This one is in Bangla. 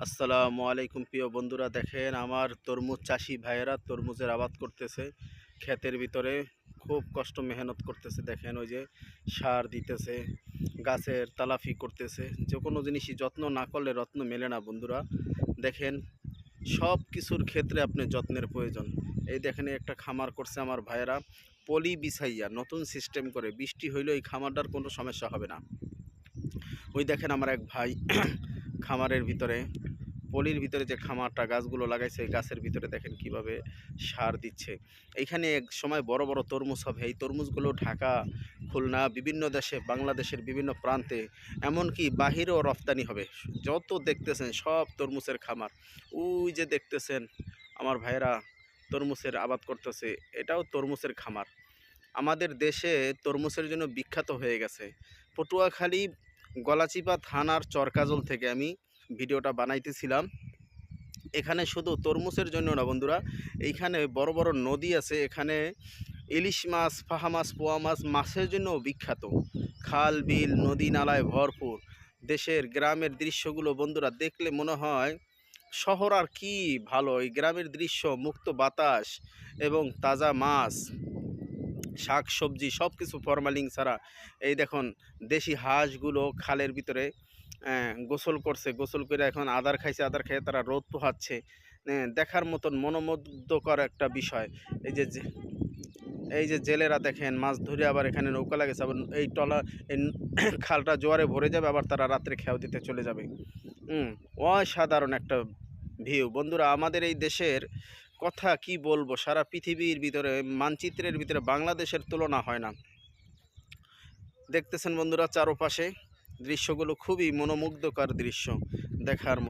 আসসালামু আলাইকুম প্রিয় বন্ধুরা, দেখেন আমার তরমুজ চাষি ভাইয়েরা তরমুজের আবাদ করতেছে ক্ষেতের ভিতরে। খুব কষ্ট মেহনত করতেছে। দেখেন ওই যে সার দিতেছে, গাছের তালাফি করতেছে। যে কোনো জিনিসই যত্ন না করলে রত্ন মেলে না বন্ধুরা। দেখেন সব কিছুর ক্ষেত্রে আপনি যত্নের প্রয়োজন। এই দেখেন একটা খামার করছে আমার ভাইয়েরা, পলি বিছাইয়া নতুন সিস্টেম করে। বৃষ্টি হইলে এই খামারটার কোনো সমস্যা হবে না। ওই দেখেন আমার এক ভাই খামারের ভিতরে, পলির ভিতরে যে খামারটা গাছগুলো লাগাইছে, এই গাছের ভিতরে দেখেন কিভাবে সার দিচ্ছে। এইখানে এক সময় বড় বড় তরমুজ হবে। এই তরমুজগুলো ঢাকা, খুলনা, বিভিন্ন দেশে, বাংলাদেশের বিভিন্ন প্রান্তে, এমনকি বাহিরেও রফতানি হবে। যত দেখতেছেন সব তরমুজের খামার। ওই যে দেখতেছেন আমার ভাইয়েরা তরমুজের আবাদ করতেছে, এটাও তরমুজের খামার। আমাদের দেশে তরমুজের জন্য বিখ্যাত হয়ে গেছে। পটুয়াখালী গলাচিপা থানার চরকাজল থেকে আমি ভিডিওটা বানাইতেছিলাম। এখানে শুধু তরমুজের জন্য না বন্ধুরা, এইখানে বড় বড় নদী আছে। এখানে ইলিশ মাছ, ফাহা মাছ, পোয়া মাছ, মাছের জন্যও বিখ্যাত। খাল বিল নদী নালায় ভরপুর। দেশের গ্রামের দৃশ্যগুলো বন্ধুরা দেখলে মনে হয় শহর আর কি ভালো। এই গ্রামের দৃশ্য, মুক্ত বাতাস এবং তাজা মাছ, শাক সবজি সব কিছু ফরমালিন ছাড়া। এই দেখুন দেশি হাঁসগুলো খালের ভিতরে গোসল করছে, গোসল করে এখন আদার খাইছে, আদার খেয়ে তারা রোদ পোহাচ্ছে। দেখার মতন মনোমুগ্ধকর একটা বিষয়। এই যে জেলেরা দেখেন মাছ ধরে আবার এখানে নৌকা লাগেছে, আবার এই টলা এই খালটা জোয়ারে ভরে যাবে, আবার তারা রাত্রে খেয়াও দিতে চলে যাবে। অসাধারণ একটা ভিউ বন্ধুরা। আমাদের এই দেশের কথা কি বলবো, সারা পৃথিবীর ভিতরে মানচিত্রের ভিতরে বাংলাদেশের তুলনা হয় না। দেখতেছেন বন্ধুরা চারপাশে দৃশ্যগুলো খুবই মনোমুগ্ধকর দৃশ্য দেখার